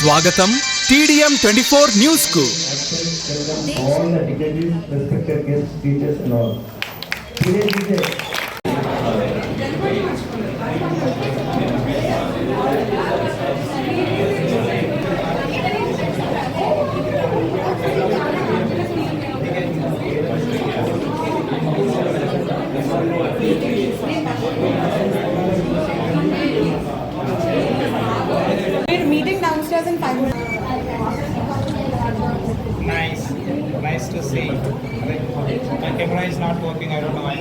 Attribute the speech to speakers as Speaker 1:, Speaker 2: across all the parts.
Speaker 1: స్వాగతం TDM 24 news కు.
Speaker 2: All the dignitaries, respected guests, teachers and all. Today's day.
Speaker 3: We're meeting downstairs in 5 minutes.
Speaker 4: Nice to see. My camera is not working, I don't know why.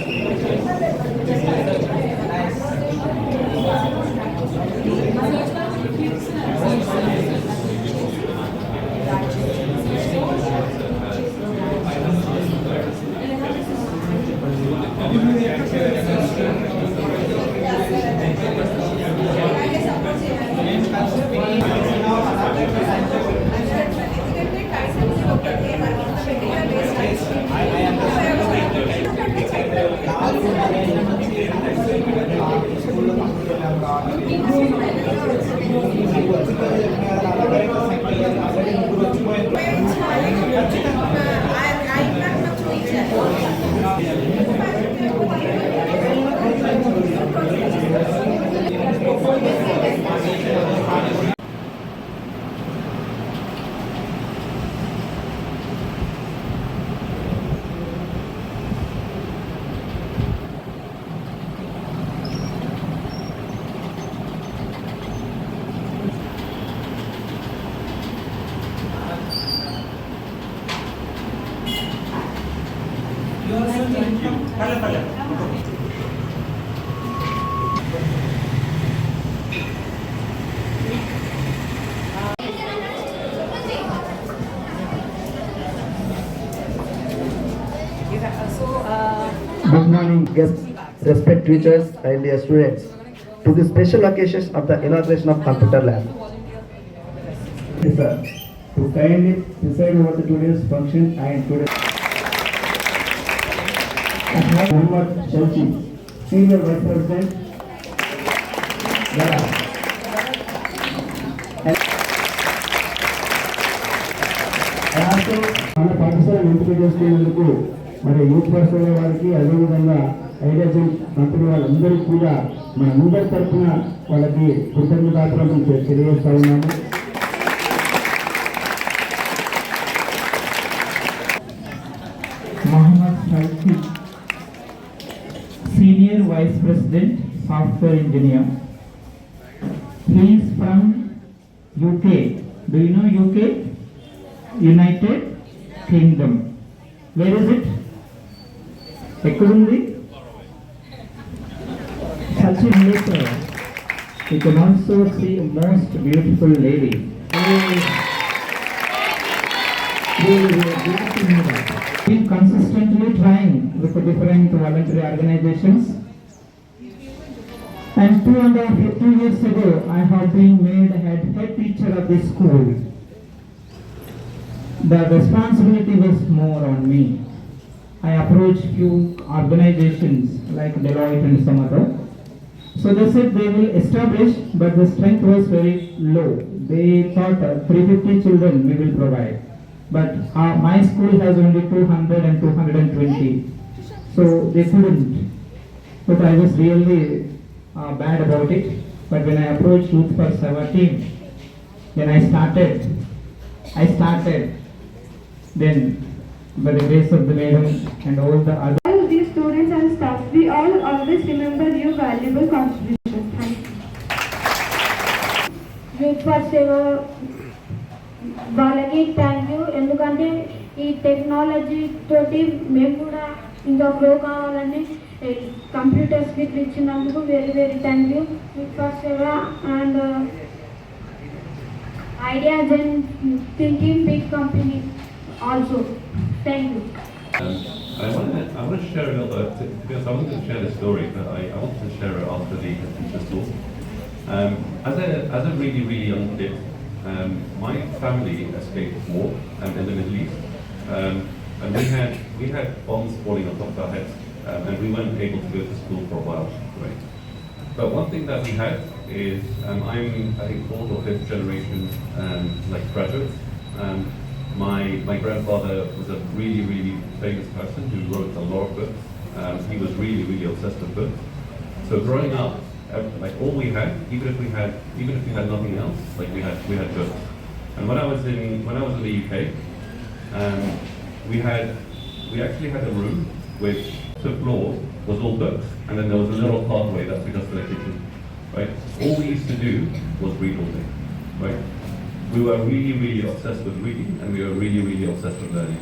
Speaker 2: Good morning, guests, respected teachers and dear students. To the special occasion of the inauguration of Computer Lab. Yes, sir. To kindly preside over the today's function and today. Muhammad Shalchi, Senior Vice President. మన పాఠశాల ఎంపిక చేసుకునేందుకు మరి youth festival వారికి అదేవిధంగా ఐడియాజన్ company వాళ్ళందరికీ కూడా మన అందరి తరఫున వాళ్ళకి కృతజ్ఞతాపూర్వకం తెలియజేస్తా ఉన్నాము.
Speaker 5: Muhammad Shalchi, Senior Vice President, Software Engineer. He is from UK. Do you know UK? United Kingdom. Where is it? Ekkundi? Shalchi later. You can also see a most beautiful lady. Been consistently trying with the different voluntary organizations, and 2 years ago I have been made head teacher of this school. The responsibility was more on me. I approached few organizations like Deloitte and some other. So they said they will establish, but the strength was very low. They thought 350 children we will provide. But my school has only 200 and 220. So they couldn't. But I was really bad about it. But when I approached Youth for Seva team, then I started. Then by the grace of the Madam and all the other.
Speaker 6: All these students and staff, we all always remember your valuable contributions. Thank you. Youth for Seva వాళ్ళకి thank you. ఎందుకంటే ఈ technology తోటి మేము కూడా ఇంకా grow కావాలని computers గిట్ ఇచ్చినందుకు very very thank you. Youth for Seva and ideas and thinking big company also. Thank you.
Speaker 7: I want to share a little bit, because I wanted to share this story, but I wanted to share it after the teacher's talk. As a really young kid, my family escaped war in the Middle East, and we had bombs falling on top of our heads, and we weren't able to go to school for a while. Right? But one thing that we had is I'm I think fourth or fifth generation like graduate. My grandfather was a really famous person who wrote a lot of books. He was really obsessed with books. So growing up, like all we had, even if we had nothing else, like we had books. And when I was in the UK, we actually had a room which the floor was all books, and then there was a little pathway that took us to the kitchen. Right? All we used to do was read all day. Right? We were really obsessed with reading, and we were really obsessed with learning.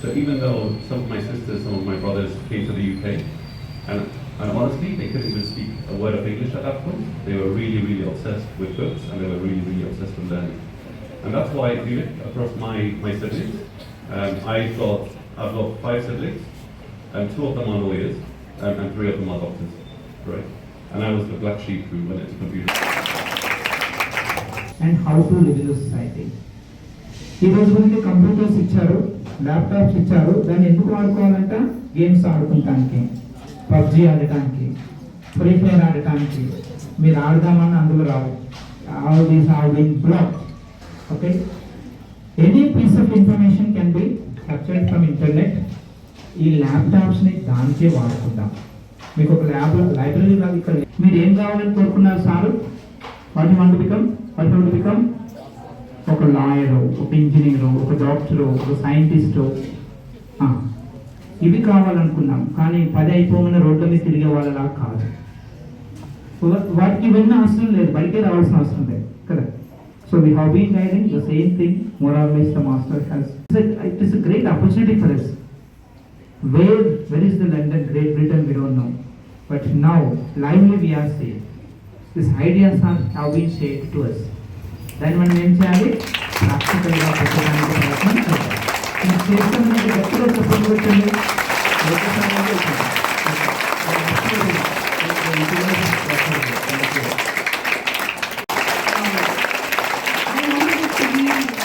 Speaker 7: So even though some of my sisters, some of my brothers came to the UK, and honestly, they couldn't even speak a word of English at that point. They were really obsessed with books, and they were really obsessed with learning. And that's why if you look across my siblings, I've got 5 siblings, and 2 of them are lawyers, and 3 of them are doctors, right? And I was the black sheep who went into computer.
Speaker 5: And how to live in the society. ఈ రోజు మనకి computers ఇచ్చారు, laptops ఇచ్చారు, దాన్ని ఎందుకు వాడుకోవాలంట? Games ఆడుకుంటానికి, PUBG ఆడటానికి, free fire ఆడటానికి. మీరు ఆడదామని అందులో రావు. All these have been blocked. Okay? Any piece of information can be captured from internet. ఈ ల్యాప్టాప్స్ని దానికే వాడుకుంటాం. మీకు ఒక లైబ్రరీ లాగా ఇక్కడ మీరు ఏం కావాలని కోరుకున్నారు sir? What you want to become? ఒక లాయరు, ఒక ఇంజనీరు, ఒక డాక్టరు, ఒక సైంటిస్టు. ఇవి కావాలనుకున్నాం, కానీ 10 అయిపోగానే రోడ్ల మీద తిరిగే వాళ్ళలా కాదు. వాటికి ఇవన్నీ అవసరం లేదు, బయటే రావాల్సిన అవసరం లేదు కదా. So we have been guiding the same thing more or less the master has. It is a great opportunity for us. Where is the London, Great Britain, we don't know. But now, lively we are saying, these ideas have been shared to us. Then మనం ఏం చేయాలి? ప్రాక్టికల్గా పెట్టడానికి ప్రయత్నం చేయాలి. ఈ చేస్తాం మీకు ఎక్కడ సపోర్ట్ పెట్టండి.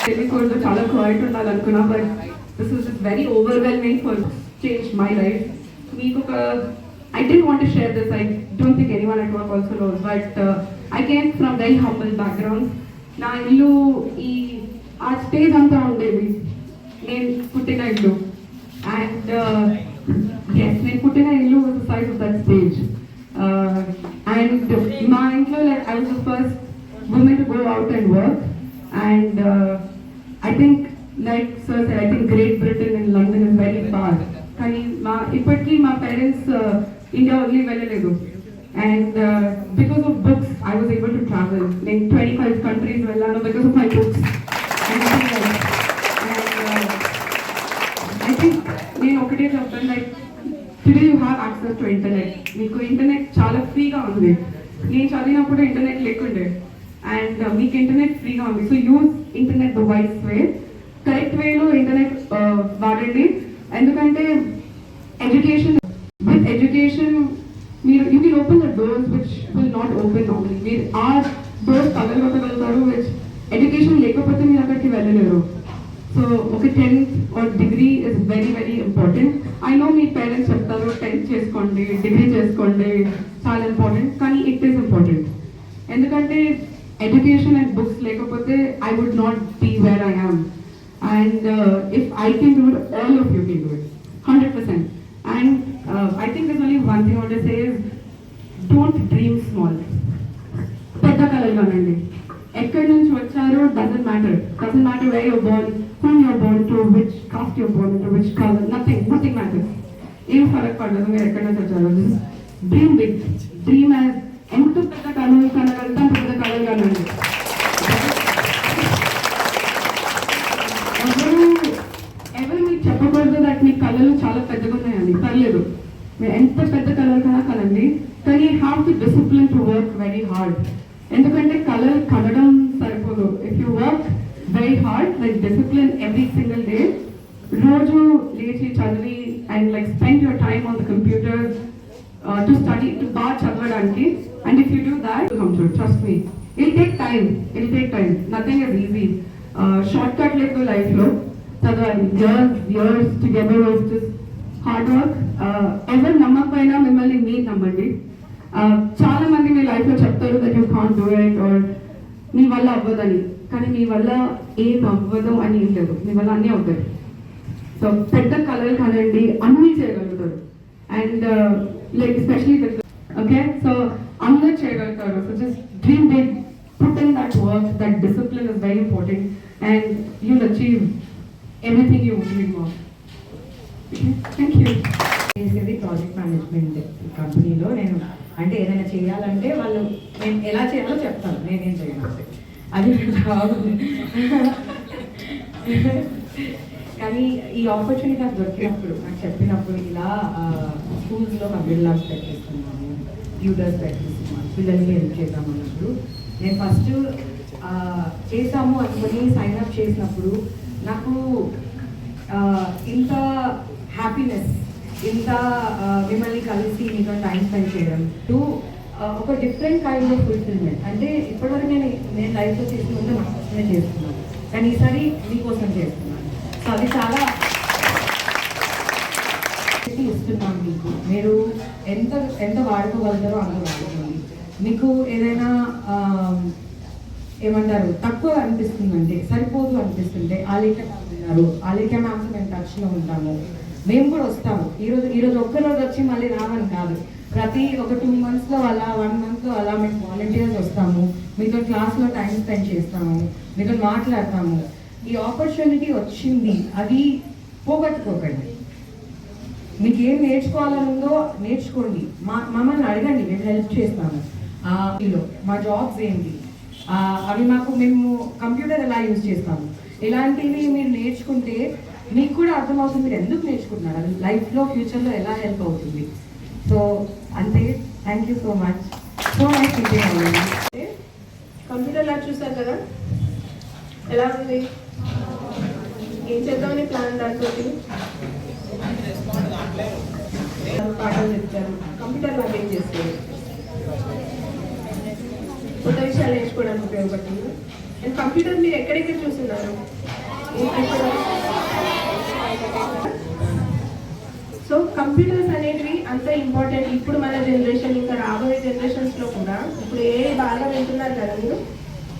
Speaker 3: తెలియకూడదు, చాలా క్వైట్ ఉండాలనుకున్నా, but this is very overwhelming for change my life. మీకు ఒక I didn't want to share this. I don't think anyone at work also knows, but I came from very humble background. నా ఇల్లు ఆ stage అంతా ఉండేది, నేను పుట్టిన ఇల్లు. అండ్ నేను పుట్టిన ఇల్లు was the size of that stage. And మా ఇంట్లో like I was the first women to go out and work. And I think, like sir said, I think Great Britain and London is very far. కానీ ఇప్పటికీ మా parents India వదిలి వెళ్ళలేదు. And because of books I was able to travel. నేను 25 countries వెళ్ళాను because of my books. And I think నేను ఒకటే చెప్తాను, like today you have access to internet. మీకు ఇంటర్నెట్ చాలా ఫ్రీగా ఉంది. నేను చదివినప్పుడు ఇంటర్నెట్ లేకుండే, అండ్ మీకు ఇంటర్నెట్ ఫ్రీగా ఉంది. So use internet the wise way, correct వేలో ఇంటర్నెట్ వాడండి. ఎందుకంటే ఎడ్యుకేషన్, విత్ ఎడ్యుకేషన్ మీరు you can open the doors which will not open normally. మీరు ఆ డోర్స్ పగలగొట్టగలుగుతారు, విచ్ ఎడ్యుకేషన్ లేకపోతే మీరు అక్కడికి వెళ్ళలేరు. సో ఒక 10th or degree is very important. I know మీ పేరెంట్స్ చెప్తారు 10th చేసుకోండి, డిగ్రీ చేసుకోండి, చాలా ఇంపార్టెంట్, కానీ ఇట్ ఈస్ ఇంపార్టెంట్. ఎందుకంటే ఎడ్యుకేషన్ అండ్ బుక్స్ లేకపోతే I would not be where I am. And if I can do it, all of you can do it, 100%. And I think there's only one thing I want to say is, don't dream small. పెద్ద కలలు కానండి. ఎక్కడి నుంచి వచ్చారో doesn't matter where you're born, whom you're born to, which caste you're born to, which color, nothing matters. ఏం ఫరక్ పడదు మీరు ఎక్కడి నుంచి వచ్చారో. డ్రీమ్ బిగ్, డ్రీమ్ యాజ్ ఎంత పెద్ద కలలు కనగలుగుతా అంత పెద్ద కలలు కానండి. ఎవరు మీకు చెప్పకూడదు దట్ మీ కళలు చాలా పెద్దగా ఉన్నాయండి, పర్లేదు, మీరు ఎంత పెద్ద కళలు కన్నా కలండి, కానీ have to discipline to work very hard. ఎందుకంటే కళలు కనడం సరిపోదు. If you work very hard, like discipline every single day, రోజు లేచి చదివి and like spend your time on the computer to study, to బాగా చదవడానికి. And if you do that come to trust me, it'll take time, nothing is easy. Shortcut లేదు లైఫ్లో, చదవాలి. Years together with this hard work. ఎవరు నమ్మకపోయినా మిమ్మల్ని మీరు నమ్మండి. చాలా మంది మీ లైఫ్లో చెప్తారు that you can't do it or మీ వల్ల అవ్వదని, కానీ మీ వల్ల ఏం అవ్వదు అని ఏం లేదు, మీ వల్ల అన్నీ అవుతాయి. సో పెద్ద కళలు కానండి అన్నీ చేయగలుగుతారు. And like especially with okay, so అందరూ చేయగలుగుతారు. So just dream big, put in that work, that discipline is very important and you'll achieve anything you dream of. Okay, thank you.
Speaker 8: చేసేది ప్రాజెక్ట్ మేనేజ్మెంట్ కంపెనీలో. నేను అంటే ఏదైనా చేయాలంటే వాళ్ళు నేను ఎలా చేయాలో చెప్తాను, నేనేం చేయను అది రాదు. కానీ ఈ ఆపర్చునిటీ నాకు దొరికినప్పుడు, నాకు చెప్పినప్పుడు ఇలా స్కూల్స్లో కంప్యూటర్ ల్యాబ్స్ పెట్టిస్తున్నాము, ట్యూటర్స్ పెట్టిస్తున్నాము, పిల్లల్ని హెల్ప్ చేద్దామన్నప్పుడు నేను ఫస్ట్ చేసాము అనుకుని సైన్ అప్ చేసినప్పుడు నాకు ఇంత హ్యాపీనెస్, ఇంత మిమ్మల్ని కలిసి మీతో టైం స్పెండ్ చేయడం ఒక డిఫరెంట్ కైండ్ ఆఫ్ ఫుల్ఫిల్మెంట్. అంటే ఇప్పటివరకు నేను లైఫ్లో చేసుకుంటే నా కోసమే చేస్తున్నాను, కానీ ఈసారి మీకోసం చేస్తున్నాను. సో అది చాలా ఇస్తున్నాను మీకు. మీరు ఎంత వాడుకోగలుగుతారో అంత వాడుకోండి. మీకు ఏదైనా ఏమంటారు తక్కువ అనిపిస్తుందంటే, సరిపోదు అనిపిస్తుంటే ఆలేఖ మ్యామ్ ఉన్నారు, ఆలేఖ మ్యామ్స్ మేము టచ్లో ఉంటాము, మేము కూడా వస్తాము. ఈరోజు ఒక్కరోజు వచ్చి మళ్ళీ రావని కాదు, ప్రతి ఒక 2 monthsలో అలా 1 monthలో అలా మేము వాలంటీర్స్ వస్తాము, మీతో క్లాస్లో టైం స్పెండ్ చేస్తాము, మీతో మాట్లాడతాము. ఈ ఆపర్చునిటీ వచ్చింది, అది పోగొట్టుకోకండి. మీకు ఏం నేర్చుకోవాలని ఉందో నేర్చుకోండి, మమ్మల్ని అడగండి, మేము హెల్ప్ చేస్తాము. మా జాబ్స్ ఏంటి, మేము కంప్యూటర్ ఎలా యూజ్ చేస్తాము, ఇలాంటివి మీరు నేర్చుకుంటే మీకు కూడా అర్థమవుతుంది మీరు ఎందుకు నేర్చుకుంటున్నారు, అది లైఫ్లో ఫ్యూచర్లో ఎలా హెల్ప్ అవుతుంది. సో అంతే, thank you so much. So nice
Speaker 9: computer lab చూసారు కదా, ఎలా ఉంది, ఏం చేద్దామని ప్లాన్ దాంతో పాఠాలు చెప్తారు. కంప్యూటర్ ల్యాబ్ ఏం చేస్తారు, కొత్త విషయాలు నేర్చుకోవడానికి ఉపయోగపడుతుంది. అండ్ కంప్యూటర్ మీరు ఎక్కడెక్కడ చూస్తున్నారు, సో కంప్యూటర్స్ అనేవి అంత ఇంపార్టెంట్. ఇప్పుడు మన జనరేషన్, ఇంకా రాబోయే జనరేషన్స్లో కూడా ఇప్పుడు బాగా వింటున్నారు కదా, మీరు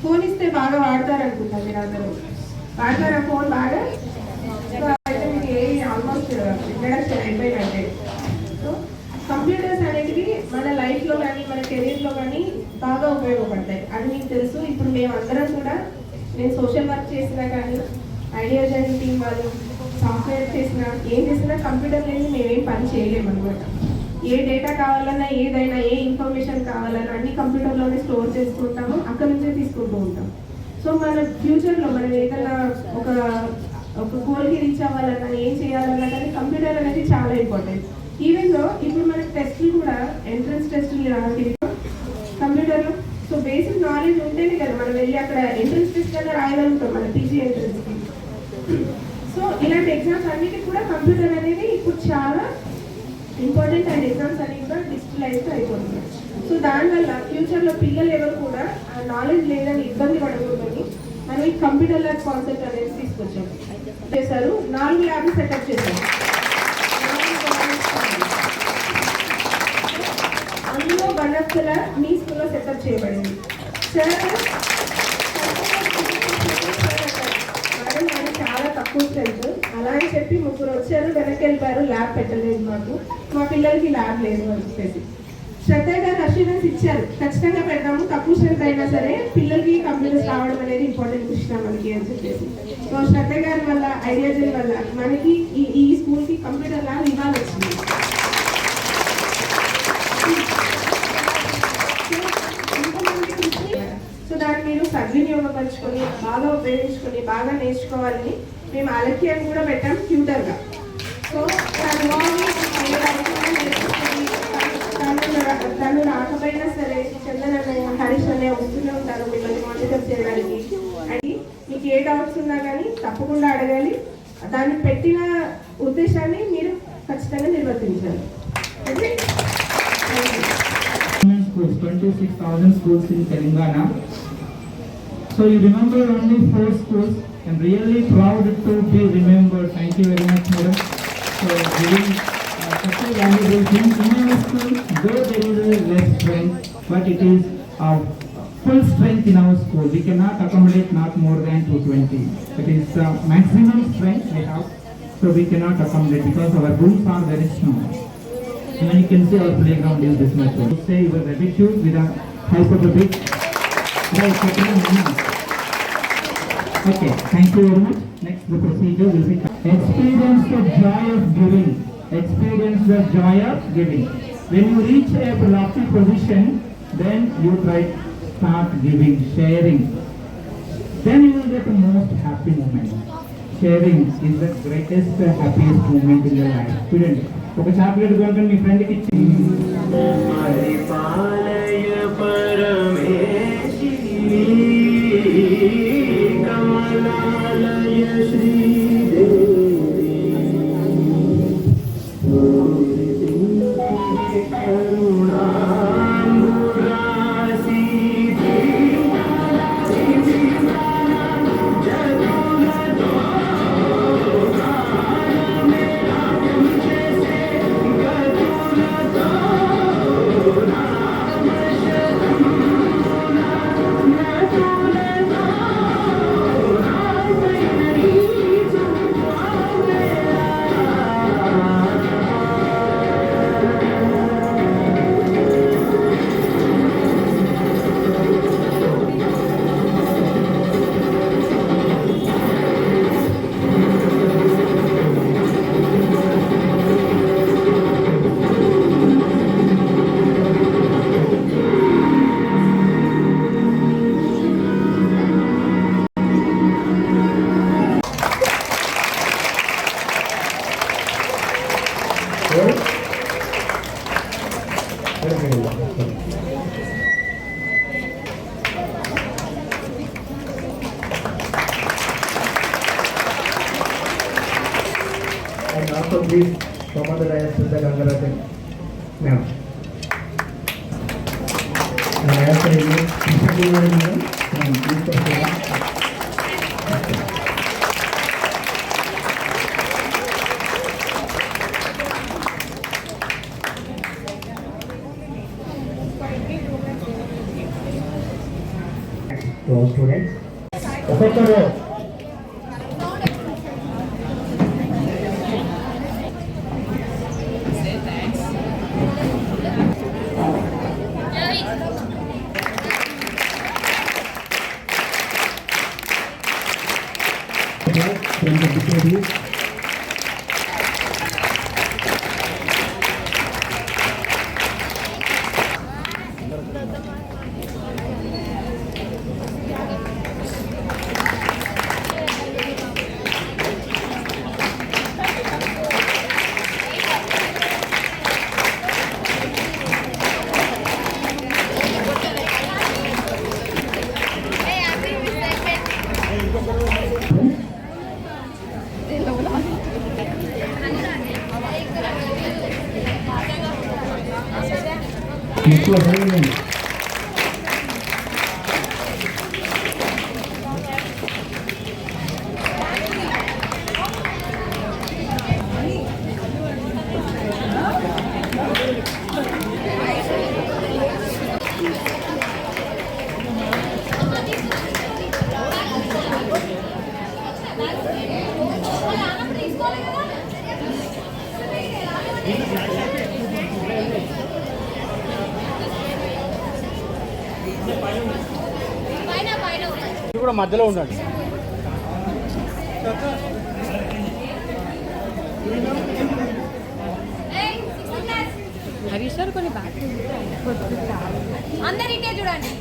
Speaker 9: ఫోన్ ఇస్తే బాగా వాడతారనుకుంటారు. మీరు అందరూ వాడతారా ఫోన్ బాగా? సో అయితే మీకు ఆల్మోస్ట్ ఇంట్రడక్షన్ అయిపోయినట్టే. సో కంప్యూటర్స్ అనేటివి మన లైఫ్లో కానీ మన కెరీర్లో కానీ బాగా ఉపయోగపడతాయి, అది మీకు తెలుసు. ఇప్పుడు మేమందరం కూడా, నేను సోషల్ వర్క్ చేసినా కానీ, ఐడియా జర్నీ టీం వాళ్ళు సాఫ్ట్వేర్ చేసినా, ఏం చేసినా కంప్యూటర్ లేని మేమేం పని చేయలేము అనమాట. ఏ డేటా కావాలన్నా, ఏదైనా ఏ ఇన్ఫర్మేషన్ కావాలన్నా అన్ని కంప్యూటర్లోనే స్టోర్ చేసుకుంటాము, అక్కడ నుంచే తీసుకుంటూ ఉంటాం. సో మన ఫ్యూచర్లో మనం ఏదైనా ఒక గోల్కి రీచ్ అవ్వాలన్నా, ఏం చేయాలన్నా కానీ కంప్యూటర్ అనేది చాలా ఇంపార్టెంట్. ఈవెన్ దో ఇప్పుడు మనకి టెస్టులు కూడా, ఎంట్రన్స్ టెస్టులు లాంటివి కంప్యూటర్లో. సో బేసిక్ నాలెడ్జ్ ఉంటేనే కదా మనం వెళ్ళి అక్కడ ఎంట్రన్స్ టెస్ట్ కన్నా రాయగలుగుతాం, మన పీజీ ఎంట్రన్స్కి. సో ఇలాంటి ఎగ్జామ్స్ అన్నిటికీ కూడా కంప్యూటర్ అనేది ఇప్పుడు చాలా ఇంపార్టెంట్, అండ్ ఎగ్జామ్స్ అనేవి కూడా డిజిటలైజ్డ్ అయిపోతున్నాయి. సో దానివల్ల ఫ్యూచర్లో పిల్లలు ఎవరు కూడా ఆ నాలెడ్జ్ లేదని ఇబ్బంది పడకూడదని మనం ఈ కంప్యూటర్ ల్యాబ్ కాన్సెప్ట్ అనేది తీసుకొచ్చాము. చేశారు 4 ల్యాబ్లు సెటప్ చేశారు. అందులో వనస్థల మీ స్కూల్లో సెటప్ చేయబడింది. సార్ చాలా తక్కువ స్ట్రెంత్, అలా అని చెప్పి 3 వచ్చారు, వెనక్కి వెళ్ళిపోయారు, ల్యాబ్ పెట్టలేదు మాకు, మా పిల్లలకి ల్యాబ్ లేదు అని చెప్పేసి. శ్రద్ధ గారు అష్యూరెన్స్ ఇచ్చారు, ఖచ్చితంగా పెడదాము, తక్కువ స్ట్రెంత్ అయినా సరే పిల్లలకి కంప్యూటర్స్ రావడం అనేది ఇంపార్టెంట్ విషయం మనకి అని చెప్పేసి. సో శ్రద్ధ గారి వల్ల, ఐడియా జర్నీ వల్ల మనకి ఈ స్కూల్కి కంప్యూటర్ ల్యాబ్ ఇవ్వాలి వచ్చింది. సో దాన్ని మీరు సద్వినియోగపరచుకొని బాగా ఉపయోగించుకొని బాగా నేర్చుకోవాలని మేము అలక్యాన్ని కూడా పెట్టాం ట్యూటర్గా. సో తను రాకపోయినా సరే చందన్ అన్నయ్య, హరీష్ అన్నయ్య వస్తూనే ఉంటారు మిమ్మల్ని మానిటర్ చేయడానికి. అని మీకు ఏ డౌట్స్ ఉన్నా కానీ తప్పకుండా అడగాలి, దాన్ని పెట్టిన ఉద్దేశాన్ని మీరు ఖచ్చితంగా నిర్వర్తించాలి. Okay,
Speaker 5: 26,000 schools in Telangana. So you remember only 4 schools. I'm really proud to be remembered. Thank you very much, madam. So giving such a valuable thing in our school, though there is a less we cannot accommodate not more than 220. It is the maximum strength we have, so we cannot accommodate because our rules are very strong. And you can see our playground is this much. Say your attitude with the help of the big. Right, okay, thank you very much. Next, the procedure will be experience the joy of giving. Experience the joy of giving. When you reach a lofty position, then you try start giving, sharing. Then you will get the most happy moment. Sharing is the greatest, happiest moment in your life. Student, ఒక chocolate కొనుక్కొని మీ ఫ్రెండ్కి ఇచ్చి పరిపాలయ పరమేశి కమలాలయ Sridevi కరుణాంబురాసి
Speaker 2: And also please come on the dais with the Gangarajan. Now. And I have to remove disciplinary measures from each of them. So students, ఒక్కొక్కరు from the deputies. ఎక్కువ సమయం
Speaker 1: కూడా మధ్యలో ఉండండి.
Speaker 10: హరీష్ గారు కొన్ని బ్యాక్ అందరు ఇటే చూడండి.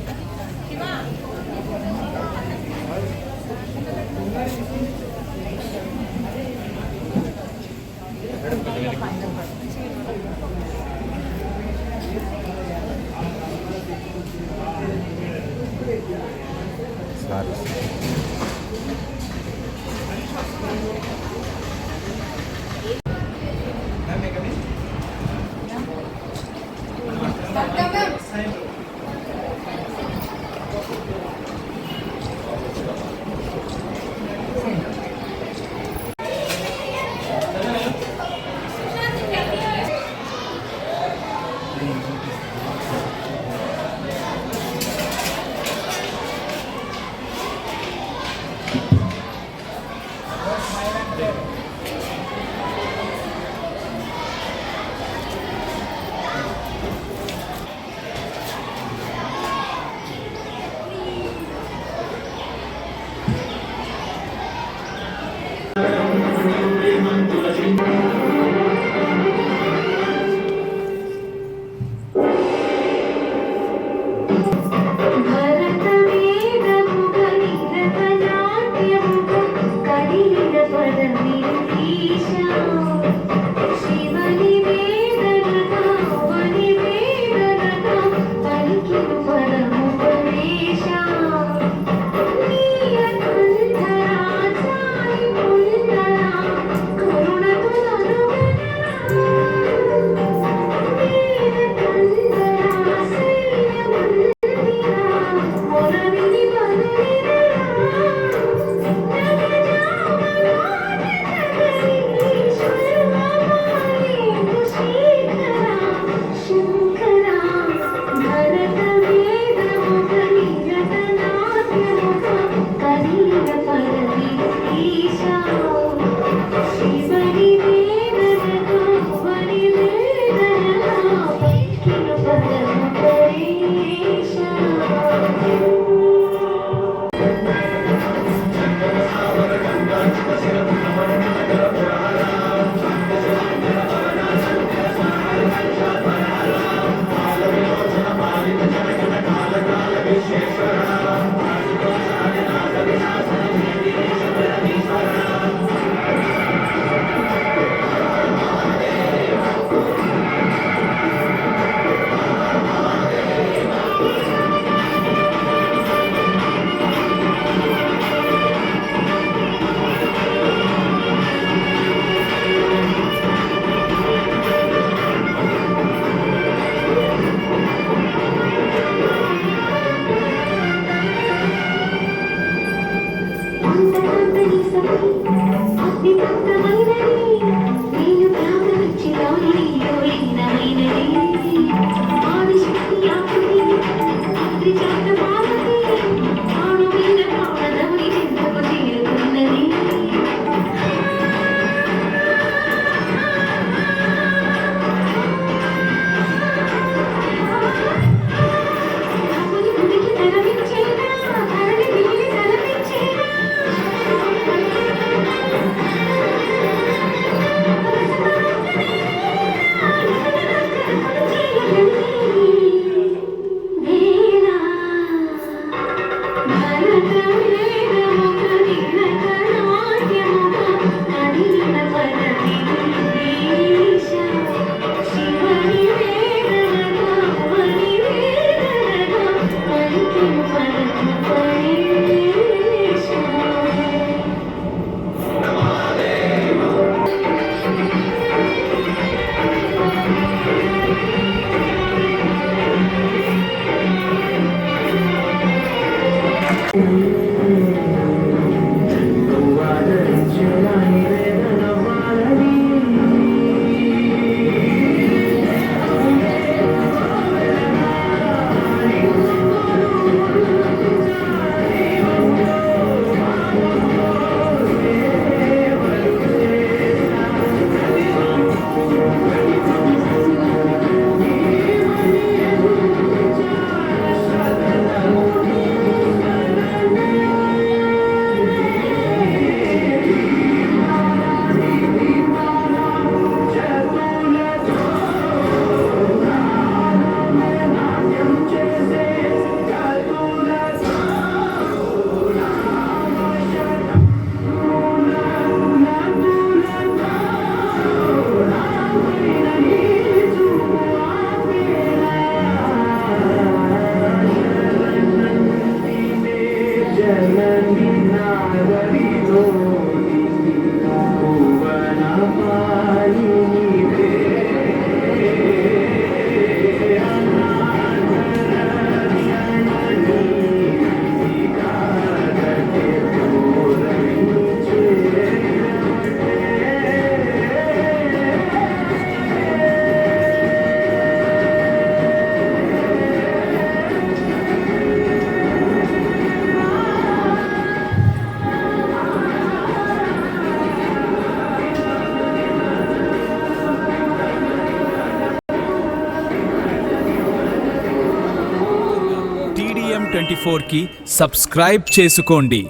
Speaker 1: TDM 24 కి సబ్స్క్రైబ్ చేసుకోండి.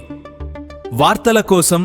Speaker 1: వార్తల కోసం